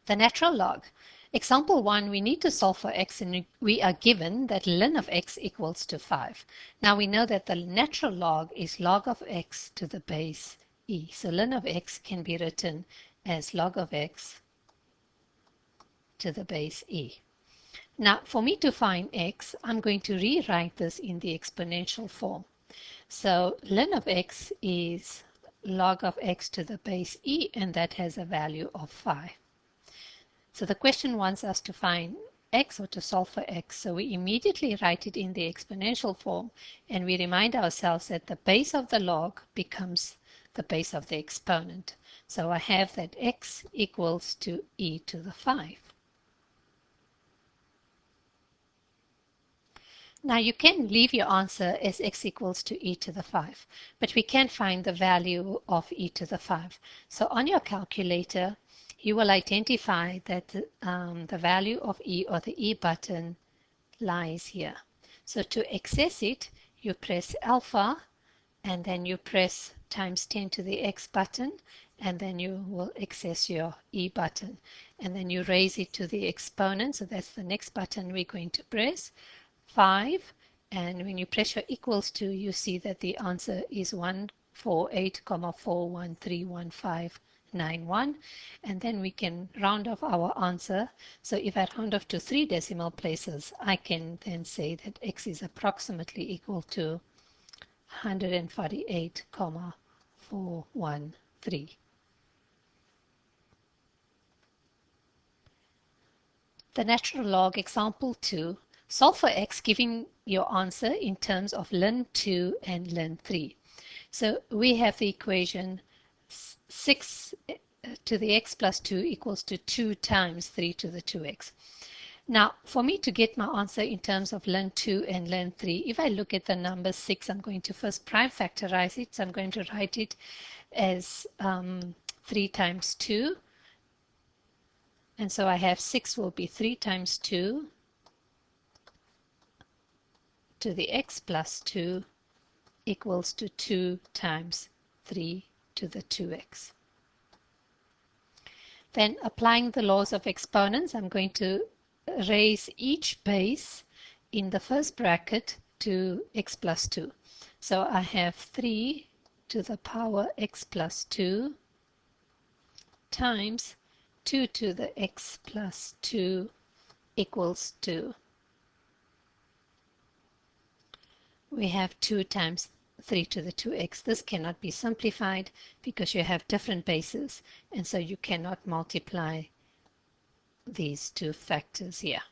The natural log. Example 1, we need to solve for x and we are given that ln of x equals to 5. Now we know that the natural log is log of x to the base e. So ln of x can be written as log of x to the base e. Now for me to find x, I'm going to rewrite this in the exponential form. So ln of x is log of x to the base e, and that has a value of 5. So the question wants us to find x or to solve for x. So we immediately write it in the exponential form, and we remind ourselves that the base of the log becomes the base of the exponent. So I have that x equals to e to the 5. Now you can leave your answer as x equals to e to the 5, but we can find the value of e to the 5. So on your calculator, you will identify that the value of e, or the e button, lies here. So to access it, you press alpha and then you press times 10 to the x button, and then you will access your e button, and then you raise it to the exponent. So that's the next button we're going to press, 5, and when you press your equals to, you see that the answer is 148,4131591, and then we can round off our answer. So if I round off to 3 decimal places, I can then say that x is approximately equal to 148,413. The natural log, example 2. Solve for x, giving your answer in terms of ln 2 and ln 3. So we have the equation 6 to the x plus 2 equals to 2 times 3 to the 2x. Now, for me to get my answer in terms of ln 2 and ln 3, if I look at the number 6, I'm going to first prime factorize it. So I'm going to write it as 3 times 2. And so I have 6 will be 3 times 2 to the x plus 2 equals to 2 times 3 to the 2x. Then applying the laws of exponents, I'm going to raise each base in the first bracket to x plus 2. So I have 3 to the power x plus 2 times 2 to the x plus 2 equals to, we have 2 times 3 to the 2x. This cannot be simplified because you have different bases, and so you cannot multiply these two factors here.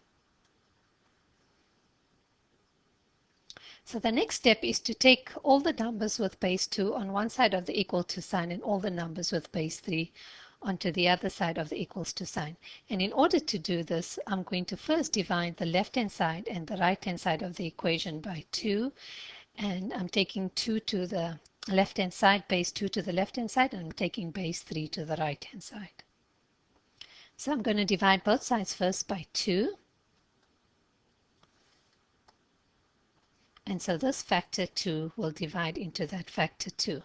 So the next step is to take all the numbers with base 2 on one side of the equal to sign and all the numbers with base 3 onto the other side of the equals to sign. And in order to do this, I'm going to first divide the left-hand side and the right-hand side of the equation by 2. And I'm taking 2 to the left-hand side, base 2 to the left-hand side, and I'm taking base 3 to the right-hand side. So I'm going to divide both sides first by 2. And so this factor 2 will divide into that factor 2.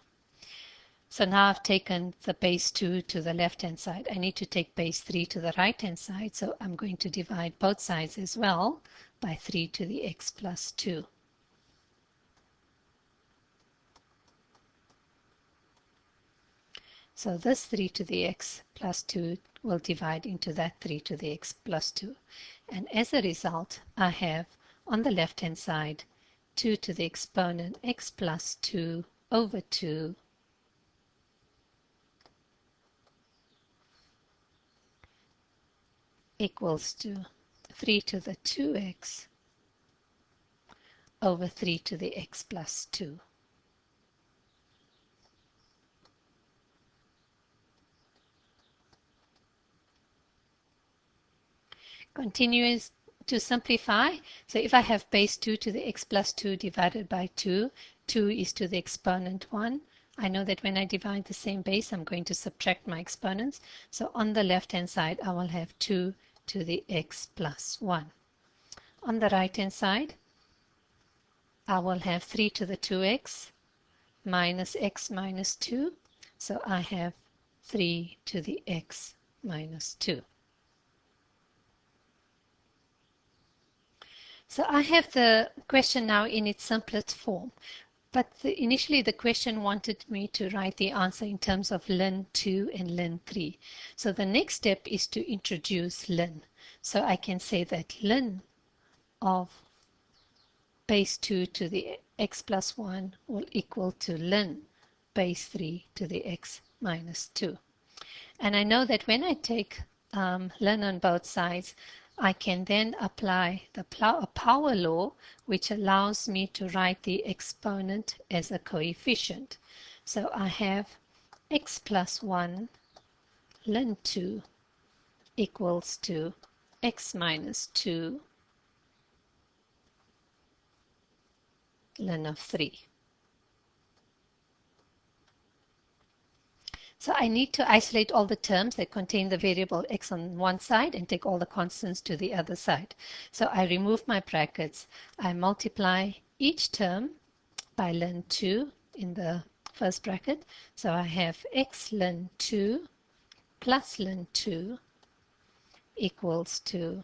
So now I've taken the base 2 to the left-hand side. I need to take base 3 to the right-hand side, so I'm going to divide both sides as well by 3 to the x plus 2. So this 3 to the x plus 2 will divide into that 3 to the x plus 2. And as a result, I have on the left-hand side 2 to the exponent x plus 2 over 2 equals to 3 to the 2x over 3 to the x plus 2. Continues to simplify. So if I have base 2 to the x plus 2 divided by 2, 2 is to the exponent 1. I know that when I divide the same base, I'm going to subtract my exponents. So on the left-hand side, I will have 2 to the x plus 1. On the right-hand side, I will have 3 to the 2x minus x minus 2. So I have 3 to the x minus 2. So I have the question now in its simplest form. But initially the question wanted me to write the answer in terms of ln 2 and ln 3. So the next step is to introduce ln. So I can say that ln of base 2 to the x plus 1 will equal to ln base 3 to the x minus 2. And I know that when I take ln on both sides, I can then apply the power law, which allows me to write the exponent as a coefficient. So I have x plus 1 ln 2 equals to x minus 2 ln of 3. So I need to isolate all the terms that contain the variable x on one side and take all the constants to the other side. So I remove my brackets. I multiply each term by ln 2 in the first bracket. So I have x ln 2 plus ln 2 equals to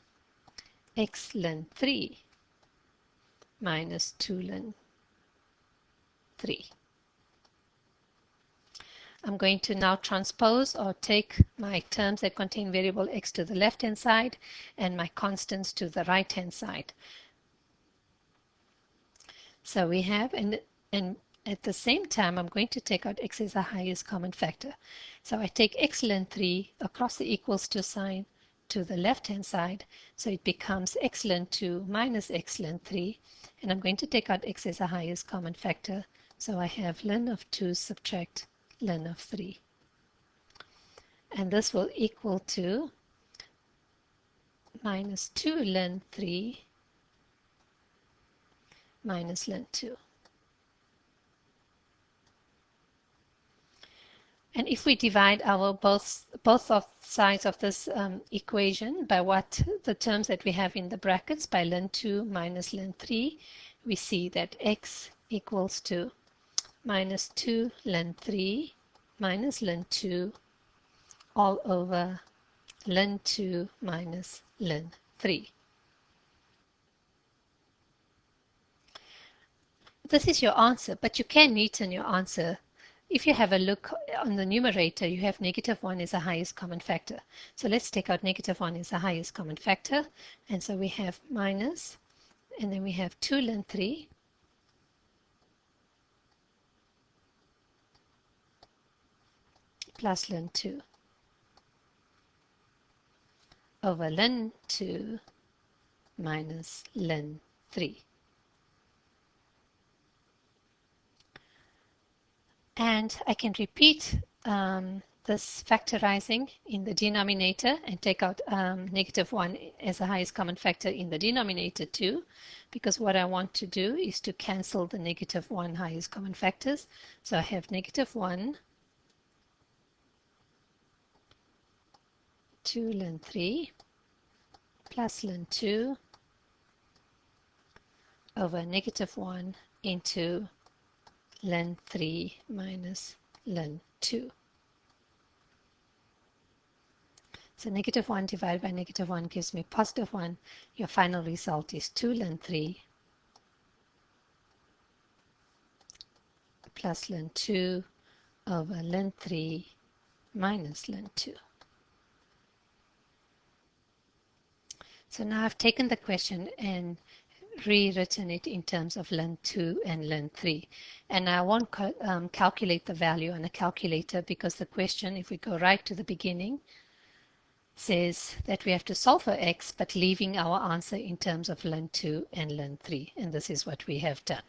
x ln 3 minus 2 ln 3. I'm going to now transpose or take my terms that contain variable x to the left-hand side and my constants to the right-hand side. So we have, and at the same time, I'm going to take out x as the highest common factor. So I take x ln 3 across the equals to sign to the left-hand side. So it becomes x ln 2 minus x ln 3. And I'm going to take out x as the highest common factor. So I have ln of 2 subtract ln of 3. And this will equal to minus 2 ln 3 minus ln 2. And if we divide our both of sides of this equation by what the terms that we have in the brackets by ln 2 minus ln 3, we see that x equals to minus 2 ln 3 minus ln 2 all over ln 2 minus ln 3. This is your answer, but you can neaten your answer. If you have a look on the numerator, you have negative 1 is the highest common factor. So let's take out negative 1 is the highest common factor. And so we have minus, and then we have 2 ln 3 plus ln 2 over ln 2 minus ln 3. And I can repeat this factorizing in the denominator and take out negative 1 as the highest common factor in the denominator too, because what I want to do is to cancel the negative 1 highest common factors. So I have negative 1, 2 ln 3 plus ln 2 over negative 1 into ln 3 minus ln 2. So negative 1 divided by negative 1 gives me positive 1. Your final result is 2 ln 3 plus ln 2 over ln 3 minus ln 2. So now I've taken the question and rewritten it in terms of ln 2 and ln 3. And I won't calculate the value on a calculator because the question, if we go right to the beginning, says that we have to solve for x, but leaving our answer in terms of ln 2 and ln 3. And this is what we have done.